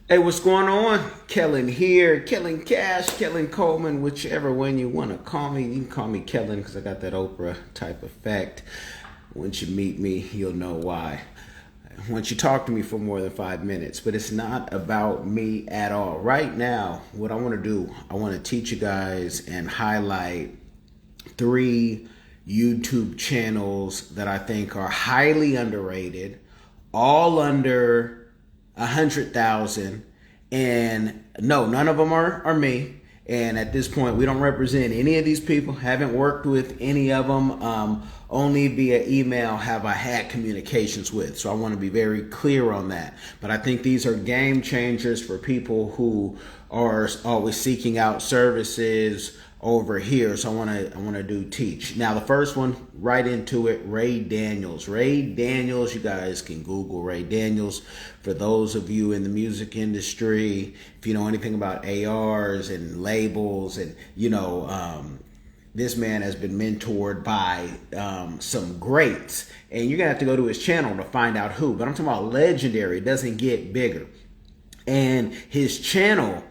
Hey, what's going on? Kellen here, Kellen Cash, Kellen Coleman, whichever one you want to call me. You can call me Kellen because I got that Oprah type effect. Once you meet me, you'll know why. Once you talk to me for more than 5 minutes, but it's not about me at all. Right now, what I want to do, I want to teach you guys and highlight three YouTube channels that I think are highly underrated, all under 100,000, and no, none of them are me. And at this point, we don't represent any of these people. Haven't worked with any of them. Only via email have I had communications with. So I want to be very clear on that. But I think these are game changers for people who are always seeking out services over here. So I want to do teach. Now the first one, right into it, Ray Daniels. Ray Daniels, you guys can Google Ray Daniels. For those of you in the music industry, if you know anything about ARs and labels and this man has been mentored by some greats, and you're gonna have to go to his channel to find out who. But I'm talking about legendary. It doesn't get bigger. And his channel,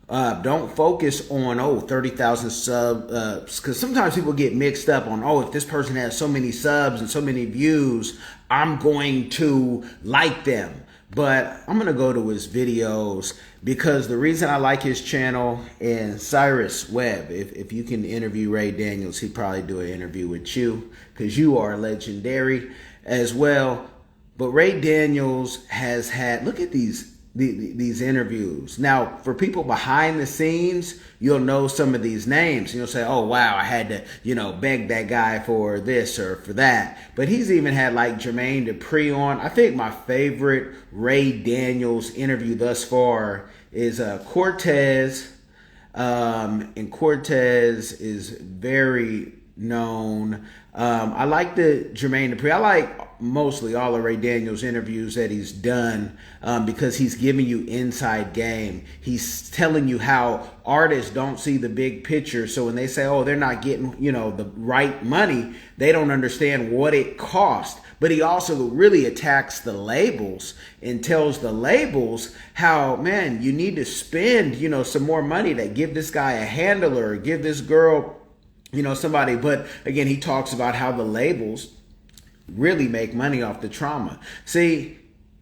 don't focus on 30,000 subs, because sometimes people get mixed up on, if this person has so many subs and so many views, I'm going to like them. But I'm gonna go to his videos because the reason I like his channel, and Cyrus Webb, if you can interview Ray Daniels, he'd probably do an interview with you because you are legendary as well. But Ray Daniels has had, look at these interviews. Now, for people behind the scenes, you'll know some of these names. You'll say, oh, wow, I had to, beg that guy for this or for that. But he's even had like Jermaine Dupri on. I think my favorite Ray Daniels interview thus far is Cortez. And Cortez is very known. I like the Jermaine Dupri. I like mostly all of Ray Daniels interviews that he's done because he's giving you inside game. He's telling you how artists don't see the big picture. So when they say, they're not getting, the right money, they don't understand what it costs. But he also really attacks the labels and tells the labels how, man, you need to spend, some more money to give this guy a handler, give this girl, somebody. But again, he talks about how the labels really make money off the trauma. See,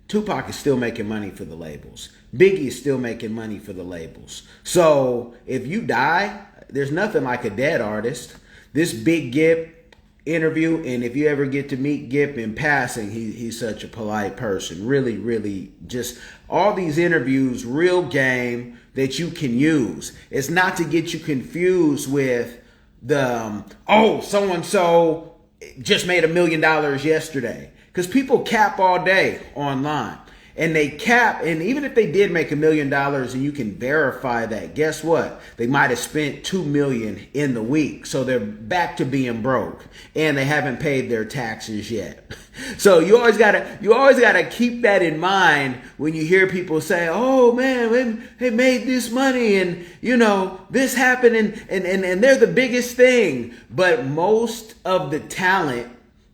Tupac is still making money for the labels. Biggie is still making money for the labels. So if you die, there's nothing like a dead artist. This Big Gip interview, and if you ever get to meet Gip in passing, he's such a polite person. Really, really, just all these interviews, real game that you can use. It's not to get you confused with the, so-and-so just made $1 million yesterday, because people cap all day online, and they cap, and even if they did make $1 million and you can verify that, guess what? They might have spent $2 million in the week, so they're back to being broke, and they haven't paid their taxes yet. So you always gotta keep that in mind when you hear people say, "Oh man, they made this money, and this happened, and they're the biggest thing." But most of the talent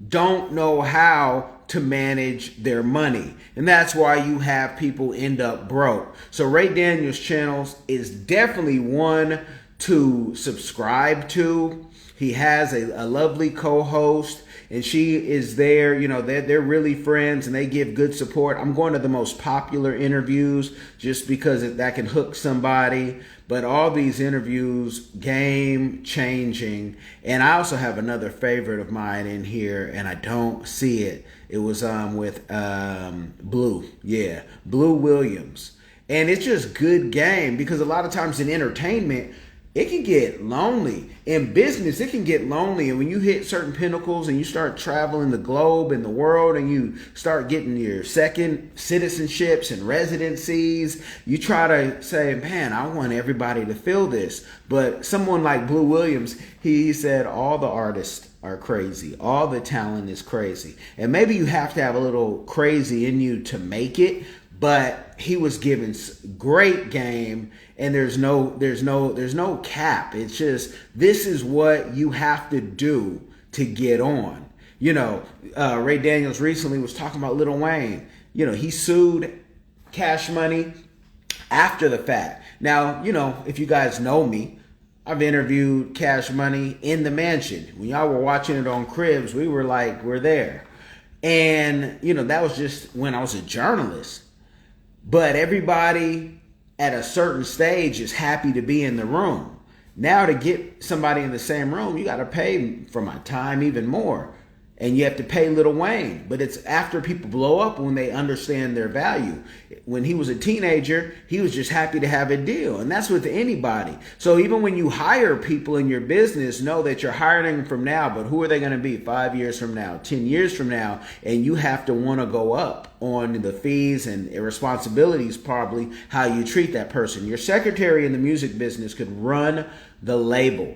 don't know how to manage their money, and that's why you have people end up broke. So Ray Daniels' channels is definitely one to subscribe to. He has a lovely co-host, and she is there. They're really friends, and they give good support. I'm going to the most popular interviews just because that can hook somebody. But all these interviews, game changing. And I also have another favorite of mine in here, and I don't see it. It was with Blue. Yeah, Blue Williams. And it's just good game, because a lot of times in entertainment, it can get lonely. In business, it can get lonely. And when you hit certain pinnacles and you start traveling the globe and the world, and you start getting your second citizenships and residencies, you try to say, man, I want everybody to feel this. But someone like Blue Williams, he said all the artists are crazy. All the talent is crazy. And maybe you have to have a little crazy in you to make it. But he was given great game, and there's no cap. It's just, this is what you have to do to get on. Ray Daniels recently was talking about Lil Wayne. He sued Cash Money after the fact. Now, if you guys know me, I've interviewed Cash Money in the mansion. When y'all were watching it on Cribs, we were like, we're there. And, that was just when I was a journalist. But everybody at a certain stage is happy to be in the room. Now to get somebody in the same room, you got to pay for my time even more. And you have to pay Lil Wayne. But it's after people blow up when they understand their value. When he was a teenager, he was just happy to have a deal. And that's with anybody. So even when you hire people in your business, know that you're hiring them from now. But who are they going to be 5 years from now, 10 years from now? And you have to want to go up on the fees and responsibilities, probably how you treat that person. Your secretary in the music business could run the label,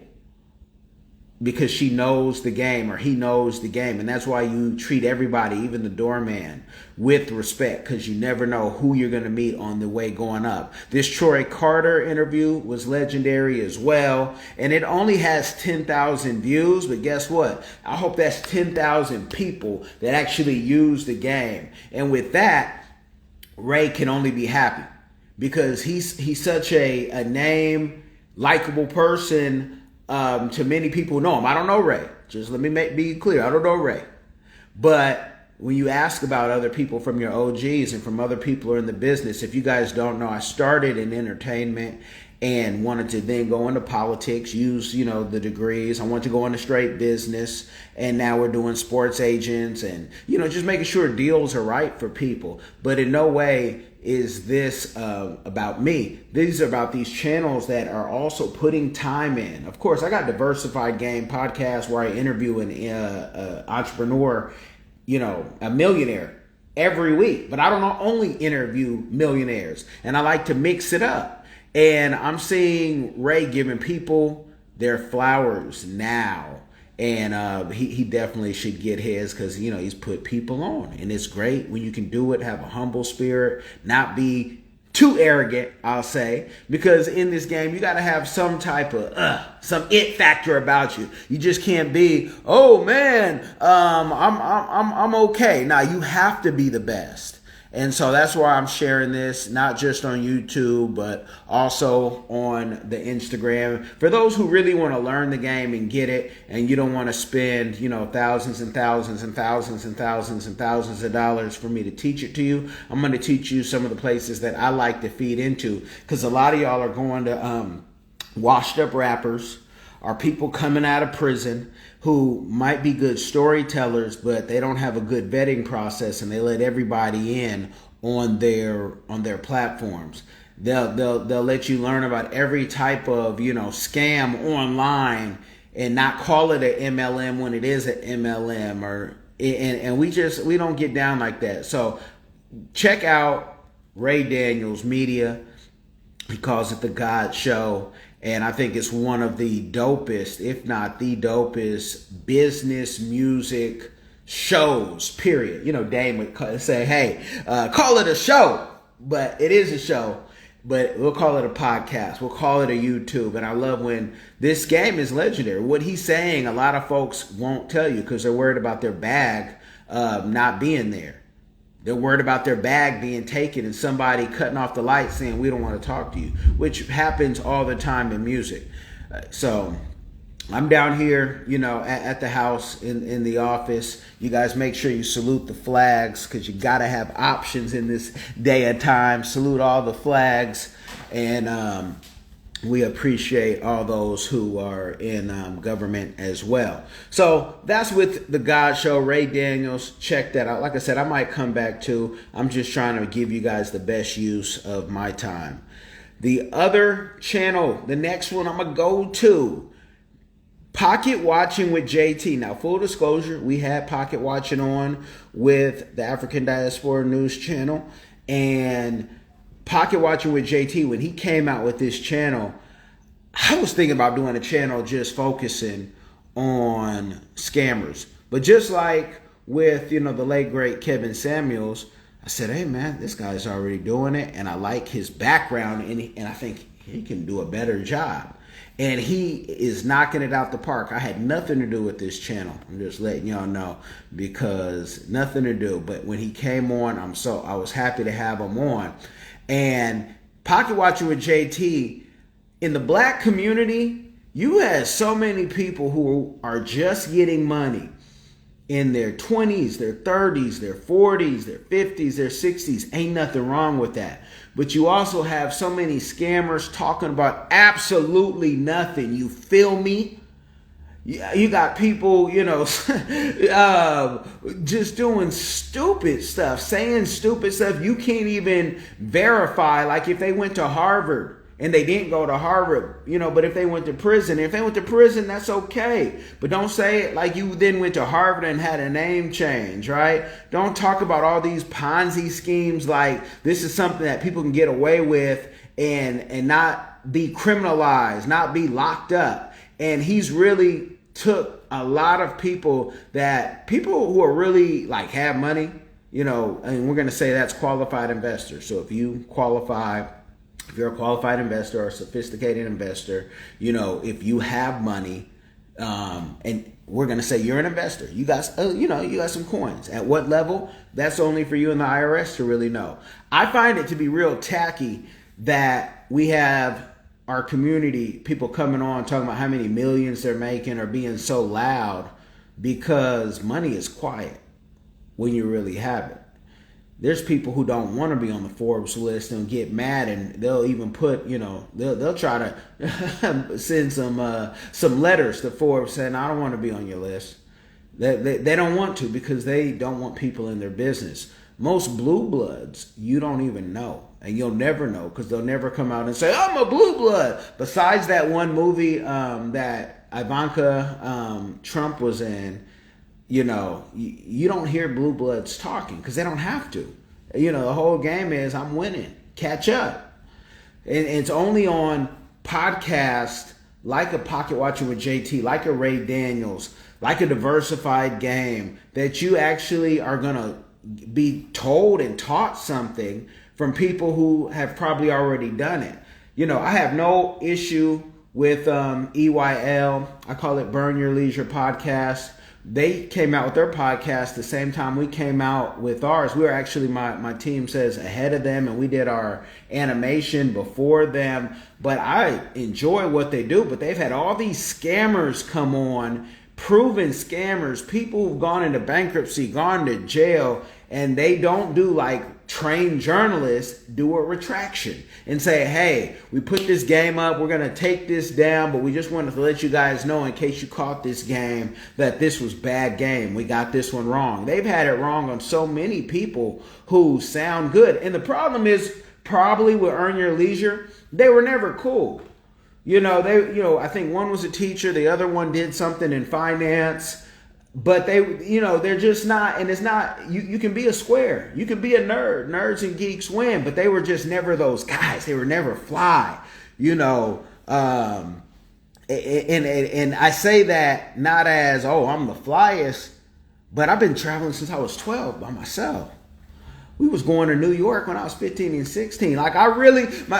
because she knows the game, or he knows the game. And that's why you treat everybody, even the doorman, with respect, because you never know who you're going to meet on the way going up. This Troy Carter interview was legendary as well. And it only has 10,000 views. But guess what? I hope that's 10,000 people that actually use the game. And with that, Ray can only be happy, because he's such a name, likable person. To many people know him. I don't know Ray. Just let me be clear. I don't know Ray. But when you ask about other people from your OGs and from other people who are in the business, if you guys don't know, I started in entertainment and wanted to then go into politics, use, the degrees. I wanted to go into straight business, and now we're doing sports agents and, just making sure deals are right for people. But in no way is this about me. These are about these channels that are also putting time in. Of course, I got Diversified Game podcast where I interview an entrepreneur, a millionaire every week. But I don't only interview millionaires, and I like to mix it up. And I'm seeing Ray giving people their flowers now. And he definitely should get his, because, he's put people on. And it's great when you can do it, have a humble spirit, not be too arrogant, I'll say. Because in this game, you got to have some type of, some it factor about you. You just can't be, oh man, I'm okay. Now, you have to be the best. And so that's why I'm sharing this, not just on YouTube, but also on the Instagram. For those who really want to learn the game and get it, and you don't want to spend, thousands and thousands and thousands and thousands and thousands of dollars for me to teach it to you, I'm going to teach you some of the places that I like to feed into. Because a lot of y'all are going to washed up rappers, are people coming out of prison who might be good storytellers, but they don't have a good vetting process, and they let everybody in on their platforms. They'll let you learn about every type of scam online and not call it an MLM when it is an MLM, and we don't get down like that. So check out Ray Daniels Media. He calls it The God Show. And I think it's one of the dopest, if not the dopest, business music shows, period. Dame would say, hey, call it a show. But it is a show. But we'll call it a podcast. We'll call it a YouTube. And I love when this game is legendary. What he's saying, a lot of folks won't tell you because they're worried about their bag not being there. They're worried about their bag being taken and somebody cutting off the lights saying, we don't want to talk to you, which happens all the time in music. So I'm down here, at the house in the office. You guys make sure you salute the flags, because you got to have options in this day and time. Salute all the flags. And we appreciate all those who are in government as well. So that's with The God Show. Ray Daniels, check that out. Like I said, I might come back too. I'm just trying to give you guys the best use of my time. The other channel, the next one I'm going to go to, Pocket Watching with JT. Now, full disclosure, we had Pocket Watching on with the African Diaspora News Channel. And Pocket Watching with JT, when he came out with this channel, I was thinking about doing a channel just focusing on scammers. But just like with, the late, great Kevin Samuels, I said, hey, man, this guy's already doing it. And I like his background, and I think he can do a better job. And he is knocking it out the park. I had nothing to do with this channel. I'm just letting y'all know, because nothing to do. But when he came on, I was happy to have him on. And Pocket Watching with JT, in the black community, you have so many people who are just getting money in their 20s, their 30s, their 40s, their 50s, their 60s. Ain't nothing wrong with that. But you also have so many scammers talking about absolutely nothing. You feel me? You got people, just doing stupid stuff, saying stupid stuff. You can't even verify, like if they went to Harvard and they didn't go to Harvard, but if they went to prison, that's okay. But don't say it like you then went to Harvard and had a name change, right? Don't talk about all these Ponzi schemes like this is something that people can get away with and not be criminalized, not be locked up. And he's really took a lot of people who are really like have money, and we're going to say that's qualified investors. So if you're a qualified investor or a sophisticated investor, if you have money, and we're going to say you're an investor, you got some coins. At what level? That's only for you and the IRS to really know. I find it to be real tacky that we have our community, people coming on talking about how many millions they're making or being so loud because money is quiet when you really have it. There's people who don't want to be on the Forbes list and get mad, and they'll even put, they'll try to send some letters to Forbes saying, I don't want to be on your list. They don't want to because they don't want people in their business. Most blue bloods, you don't even know. And you'll never know because they'll never come out and say, I'm a blue blood. Besides that one movie that Ivanka Trump was in, you don't hear blue bloods talking because they don't have to. The whole game is I'm winning. Catch up. And it's only on podcasts like a Pocket Watching with JT, like a Ray Daniels, like a Diversified Game that you actually are going to be told and taught something from people who have probably already done it. I have no issue with EYL. I call it Burn Your Leisure Podcast. They came out with their podcast the same time we came out with ours. We were actually, my team says, ahead of them, and we did our animation before them. But I enjoy what they do. But they've had all these scammers come on, proven scammers, people who've gone into bankruptcy, gone to jail, and they don't do like trained journalists, do a retraction and say, hey, we put this game up, we're going to take this down, but we just wanted to let you guys know in case you caught this game that this was bad game. We got this one wrong. They've had it wrong on so many people who sound good. And the problem is probably with Earn Your Leisure, they were never cool. I think one was a teacher, the other one did something in finance. But they're just not, and it's not, you can be a square. You can be a nerd. Nerds and geeks win, but they were just never those guys. They were never fly, And I say that not as, I'm the flyest, but I've been traveling since I was 12 by myself. We was going to New York when I was 15 and 16. Like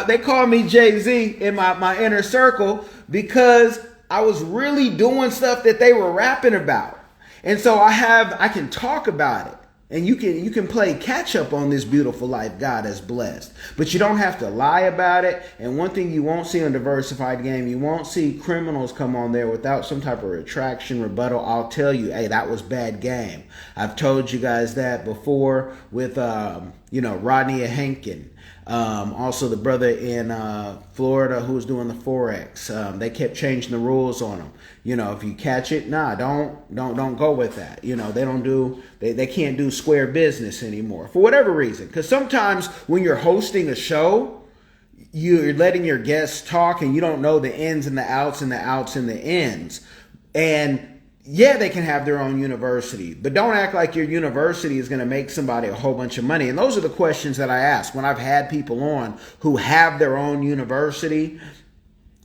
they call me Jay-Z in my inner circle because I was really doing stuff that they were rapping about. And so I can talk about it, and you can play catch up on this beautiful life God has blessed, but you don't have to lie about it. And one thing you won't see on Diversified Game, you won't see criminals come on there without some type of retraction, rebuttal. I'll tell you, hey, that was bad game. I've told you guys that before with Rodney Hankin. Also the brother in Florida who was doing the Forex. They kept changing the rules on them. If you catch it, don't go with that. They can't do square business anymore for whatever reason. Because sometimes when you're hosting a show, you're letting your guests talk and you don't know the ins and the outs and the outs and the ins. And yeah, they can have their own university, but don't act like your university is going to make somebody a whole bunch of money. And those are the questions that I ask when I've had people on who have their own university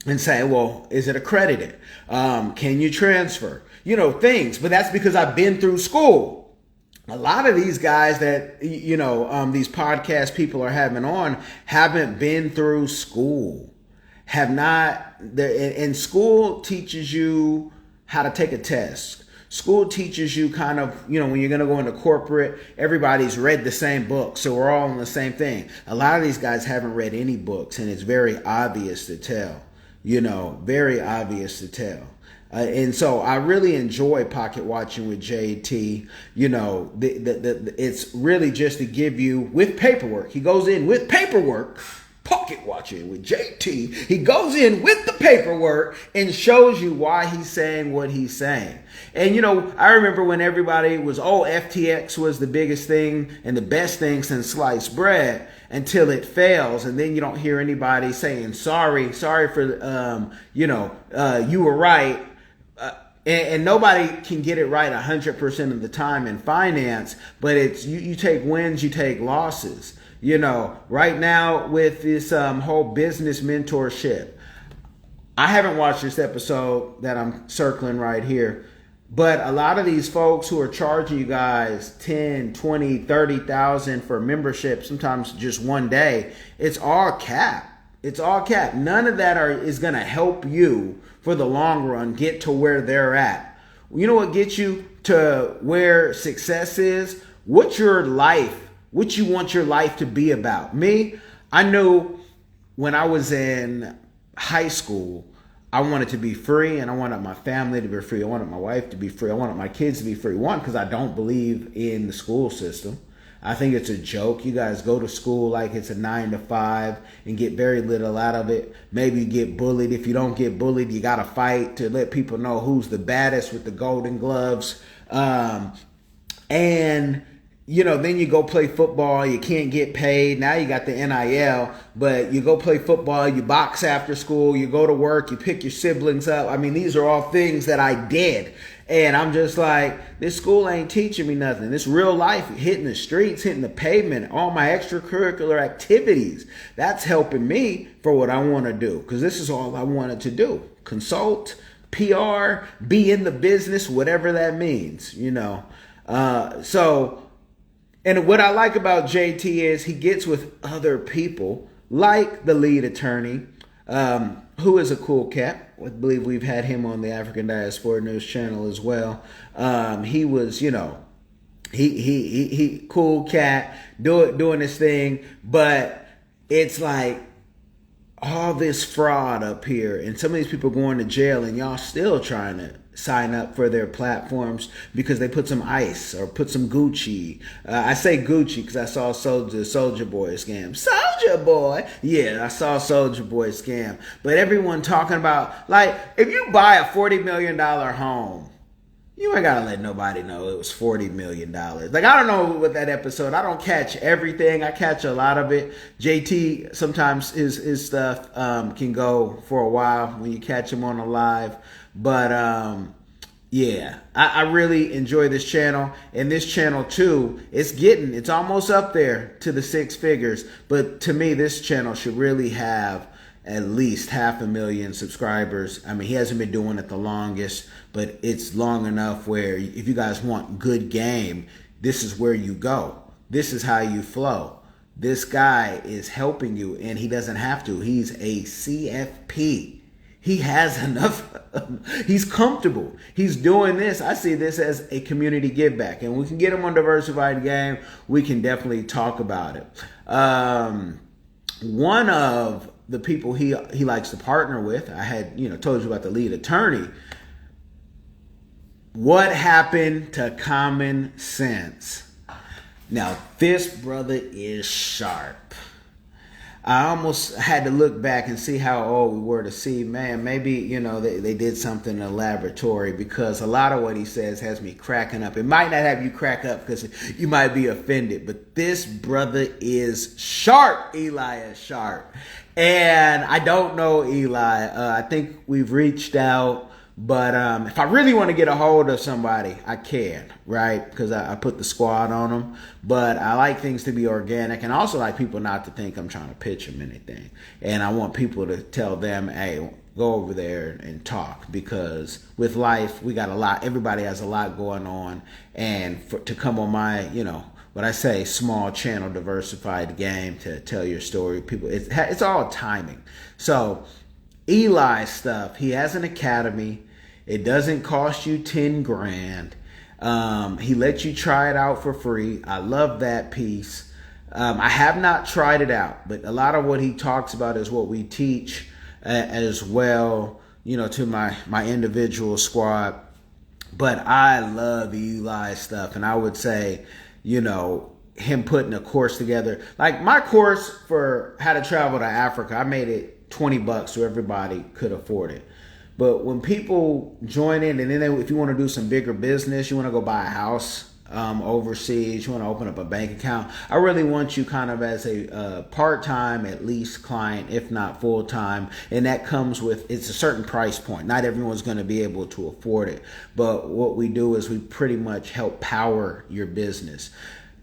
and say, well, is it accredited? Can you transfer? Things. But that's because I've been through school. A lot of these guys that, these podcast people are having on haven't been through school, have not. And school teaches you how to take a test. School teaches you kind of, when you're going to go into corporate, everybody's read the same book. So we're all on the same thing. A lot of these guys haven't read any books, and it's very obvious to tell, very obvious to tell. And so I really enjoy pocket watching with JT. It's really just to give you with paperwork. He goes in with paperwork. Pocket watching with JT. He goes in with the paperwork and shows you why he's saying what he's saying. And I remember when everybody was, FTX was the biggest thing and the best thing since sliced bread, until it fails, and then you don't hear anybody saying sorry for you were right. And nobody can get it right 100% of the time in finance, but it's you take wins, you take losses. Right now with this whole business mentorship, I haven't watched this episode that I'm circling right here, but a lot of these folks who are charging you guys 10, 20, 30,000 for membership, sometimes just one day, it's all cap. It's all cap. None of that is going to help you for the long run get to where they're at. You know what gets you to where success is? What you want your life to be about. Me, I knew when I was in high school, I wanted to be free, and I wanted my family to be free. I wanted my wife to be free. I wanted my kids to be free. One, because I don't believe in the school system. I think it's a joke. You guys go to school like it's a 9 to 5 and get very little out of it. Maybe you get bullied. If you don't get bullied, you got to fight to let people know who's the baddest with the golden gloves. Then you go play football, you can't get paid. Now you got the NIL, but you go play football, you box after school, you go to work, you pick your siblings up. I mean, these are all things that I did. And I'm just like, this school ain't teaching me nothing. This real life, hitting the streets, hitting the pavement, all my extracurricular activities, that's helping me for what I want to do. Because this is all I wanted to do. Consult, PR, be in the business, whatever that means, And what I like about JT is he gets with other people, like the lead attorney, who is a cool cat. I believe we've had him on the African Diaspora News channel as well. He was, he cool cat, doing his thing, but it's like all this fraud up here, and some of these people going to jail, and y'all still trying to sign up for their platforms because they put some ice or put some Gucci. I say Gucci because I saw Soulja Boy scam. Soulja Boy? Yeah, I saw Soulja Boy scam. But everyone talking about, like, if you buy a $40 million home, you ain't gotta let nobody know it was $40 million. Like, I don't know what that episode, I don't catch everything. I catch a lot of it. JT, sometimes his stuff can go for a while when you catch him on a live. But I really enjoy this channel. And this channel too, it's almost up there to the 6 figures. But to me, this channel should really have at least 500,000 subscribers. I mean, he hasn't been doing it the longest, but it's long enough where if you guys want good game, this is where you go. This is how you flow. This guy is helping you, and he doesn't have to. He's a CFP. He has enough. He's comfortable. He's doing this. I see this as a community give back, and we can get him on Diversified Game. We can definitely talk about it. One of the people he likes to partner with, I had told you about the lead attorney. What happened to common sense? Now this brother is sharp. I almost had to look back and see how old we were to see, man, maybe, they did something in the laboratory, because a lot of what he says has me cracking up. It might not have you crack up because you might be offended, but this brother is sharp. Eli is sharp. And I don't know Eli. I think we've reached out. But if I really want to get a hold of somebody, I can, right? Because I put the squad on them. But I like things to be organic, and I also like people not to think I'm trying to pitch them anything. And I want people to tell them, hey, go over there and talk, because with life, we got a lot. Everybody has a lot going on. And to come on my, what I say, small channel, Diversified Game, to tell your story, people, it's all timing. So Eli stuff, he has an academy. It doesn't cost you 10 grand. He lets you try it out for free. I love that piece. I have not tried it out, but a lot of what he talks about is what we teach as well, to my individual squad. But I love Eli's stuff, and I would say, him putting a course together. Like my course for how to travel to Africa, I made it $20 so everybody could afford it. But when people join in, and then if you want to do some bigger business, you want to go buy a house overseas, you want to open up a bank account, I really want you kind of as a part-time at least client, if not full-time. And that comes with, it's a certain price point. Not everyone's going to be able to afford it. But what we do is we pretty much help power your business.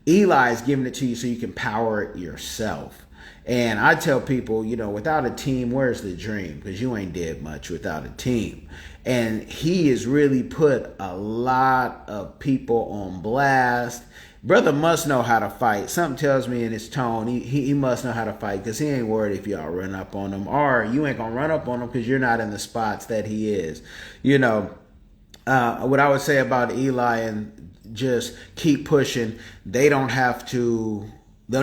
Eli is giving it to you so you can power it yourself. And I tell people, without a team, where's the dream? Because you ain't did much without a team. And he has really put a lot of people on blast. Brother must know how to fight. Something tells me in his tone, he must know how to fight, because he ain't worried if y'all run up on him, or you ain't going to run up on him because you're not in the spots that he is. What I would say about Eli, and just keep pushing, they'll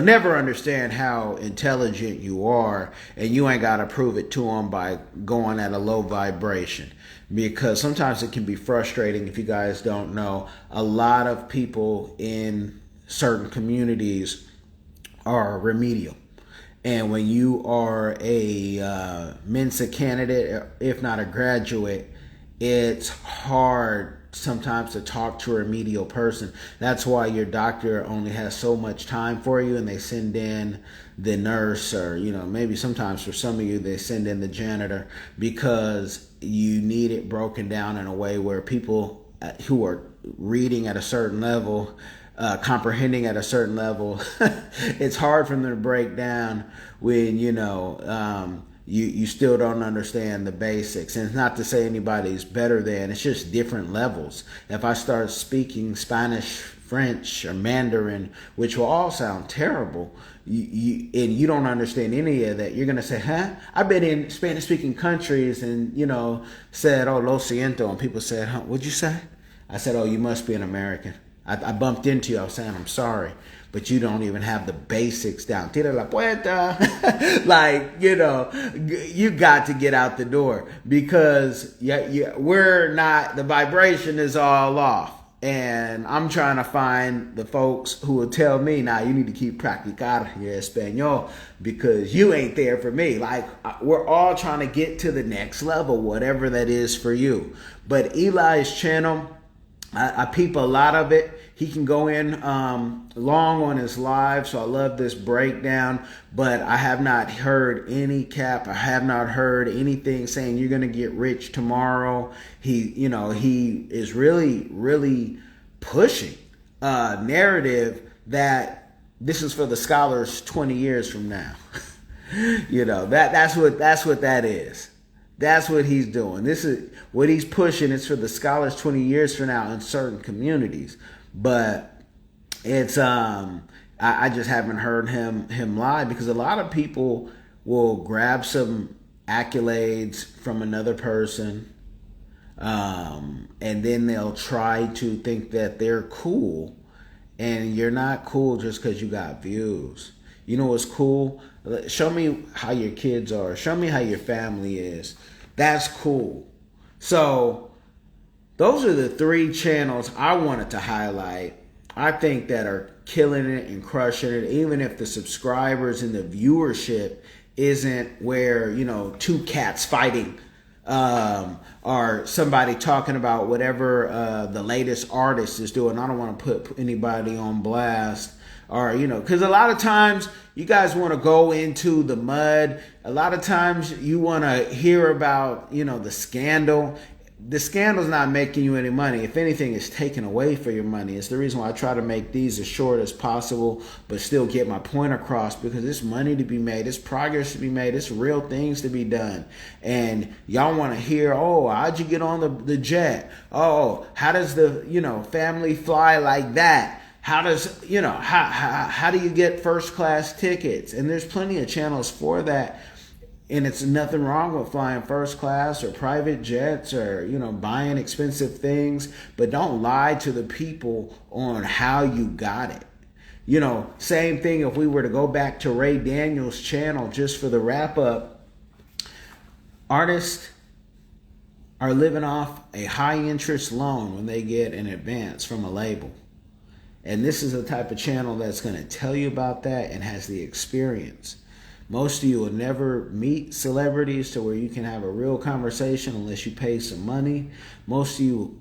never understand how intelligent you are, and you ain't got to prove it to them by going at a low vibration, because sometimes it can be frustrating. If you guys don't know, a lot of people in certain communities are remedial. And when you are a Mensa candidate, if not a graduate, it's hard sometimes to talk to a remedial person. That's why your doctor only has so much time for you, and they send in the nurse, or maybe sometimes for some of you they send in the janitor, because you need it broken down in a way where people who are reading at a certain level, comprehending at a certain level, it's hard for them to break down when you still don't understand the basics. And it's not to say anybody's better than, it's just different levels. If I start speaking Spanish, French, or Mandarin, which will all sound terrible, and you don't understand any of that, you're going to say, I've been in Spanish-speaking countries and, said, oh, lo siento, and people said, what'd you say? I said, oh, you must be an American. I bumped into you, I was saying, I'm sorry, but you don't even have the basics down. Tira la puerta. You got to get out the door, because we're not, the vibration is all off. And I'm trying to find the folks who will tell me, now you need to keep practicar your Espanol, because you ain't there for me. We're all trying to get to the next level, whatever that is for you. But Eli's channel, I peep a lot of it. He can go in long on his live, so I love this breakdown. But I have not heard any cap. I have not heard anything saying you're going to get rich tomorrow. He is really, really pushing a narrative that this is for the scholars 20 years from now. That's what that is. That's what he's doing. This is what he's pushing. It's for the scholars 20 years from now in certain communities. But it's I just haven't heard him lie, because a lot of people will grab some accolades from another person, and then they'll try to think that they're cool, and you're not cool just because you got views. You know what's cool? Show me how your kids are. Show me how your family is. That's cool. So those are the 3 channels I wanted to highlight. I think that are killing it and crushing it, even if the subscribers and the viewership isn't where, 2 cats fighting, or somebody talking about whatever the latest artist is doing. I don't want to put anybody on blast. Or, because a lot of times you guys want to go into the mud. A lot of times you want to hear about, the scandal. The scandal's not making you any money. If anything, it's taking away for your money. It's the reason why I try to make these as short as possible, but still get my point across, because there's money to be made. There's progress to be made. There's real things to be done. And y'all want to hear, oh, how'd you get on the jet? Oh, how does the, family fly like that? How does, how do you get first class tickets? And there's plenty of channels for that. And it's nothing wrong with flying first class or private jets or, buying expensive things, but don't lie to the people on how you got it. Same thing if we were to go back to Ray Daniels' channel, just for the wrap up. Artists are living off a high interest loan when they get an advance from a label. And this is the type of channel that's going to tell you about that and has the experience. Most of you will never meet celebrities to where you can have a real conversation unless you pay some money. Most of you,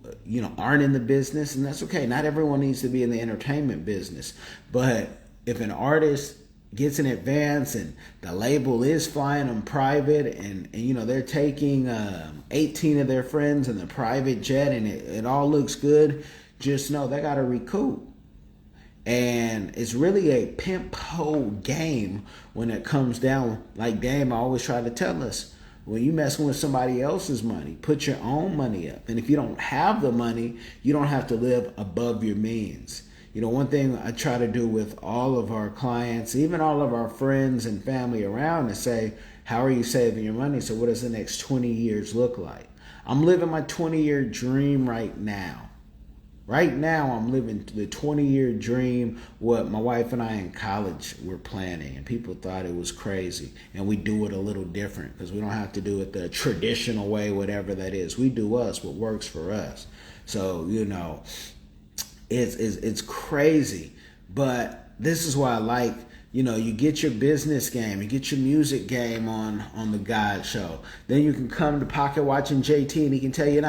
aren't in the business, and that's okay. Not everyone needs to be in the entertainment business. But if an artist gets an advance and the label is flying them private and they're taking 18 of their friends in the private jet and it all looks good, just know they got to recoup. And it's really a pimp hoe game when it comes down. Like Dame always try to tell us, when you messing with somebody else's money, put your own money up. And if you don't have the money, you don't have to live above your means. One thing I try to do with all of our clients, even all of our friends and family around, is say, how are you saving your money? So what does the next 20 years look like? I'm living my 20-year dream right now. Right now, I'm living the 20-year dream, what my wife and I in college were planning. And people thought it was crazy. And we do it a little different because we don't have to do it the traditional way, whatever that is. We do us, what works for us. So, it's crazy. But this is why I like, you get your business game, you get your music game on the God Show. Then you can come to Pocket Watching JT and he can tell you,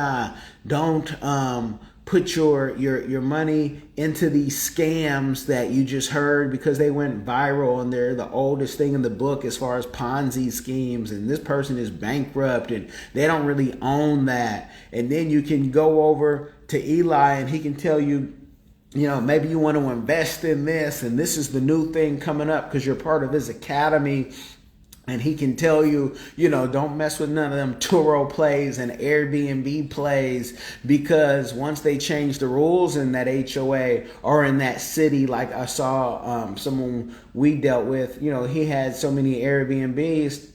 don't put your money into these scams that you just heard because they went viral and they're the oldest thing in the book as far as Ponzi schemes, and this person is bankrupt and they don't really own that. And then you can go over to Eli and he can tell you, maybe you want to invest in this and this is the new thing coming up because you're part of his academy. And he can tell you, don't mess with none of them Turo plays and Airbnb plays, because once they change the rules in that HOA or in that city, like I saw someone we dealt with, he had so many Airbnbs.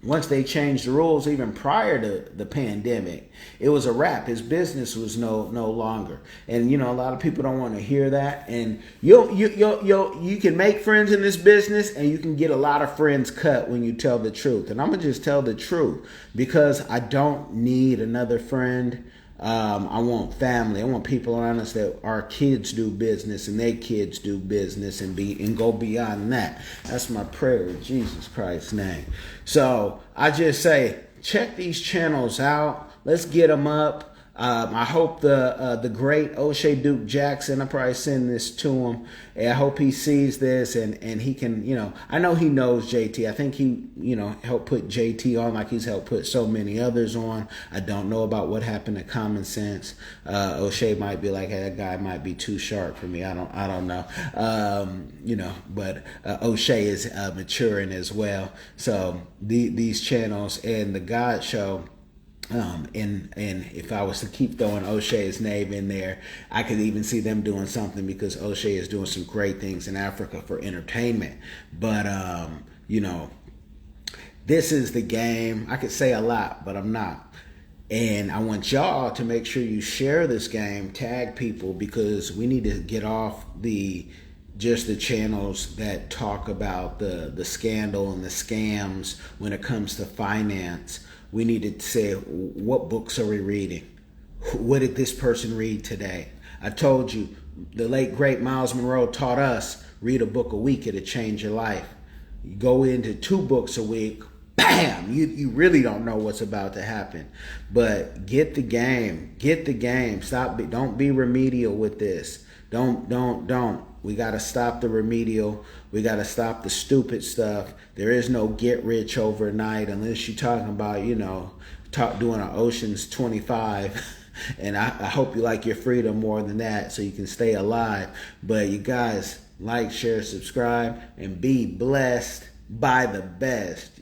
Once they changed the rules, even prior to the pandemic, it was a wrap. His business was no longer. And a lot of people don't want to hear that. And you can make friends in this business, and you can get a lot of friends cut when you tell the truth. And I'm gonna just tell the truth because I don't need another friend. I want family. I want people around us that our kids do business and their kids do business and go beyond that. That's my prayer in Jesus Christ's name. So I just say, check these channels out. Let's get them up. I hope the great O'Shea Duke Jackson, I'll probably send this to him. And I hope he sees this and he can, I know he knows JT. I think he, helped put JT on like he's helped put so many others on. I don't know about what happened to Common Sense. O'Shea might be like, hey, that guy might be too sharp for me. I don't know. But O'Shea is maturing as well. So these channels and the God Show, and if I was to keep throwing O'Shea's name in there, I could even see them doing something because O'Shea is doing some great things in Africa for entertainment. But this is the game. I could say a lot, but I'm not. And I want y'all to make sure you share this game, tag people, because we need to get off just the channels that talk about the scandal and the scams when it comes to finance. We need to say, what books are we reading? What did this person read today? I told you, the late, great Miles Monroe taught us, read a book a week, it'll change your life. You go into 2 books a week, bam, you really don't know what's about to happen. But get the game. Don't be remedial with this. Don't. We got to stop the remedial. We got to stop the stupid stuff. There is no get rich overnight unless you're talking about, doing an Ocean's 25. And I hope you like your freedom more than that so you can stay alive. But you guys, like, share, subscribe, and be blessed by the best.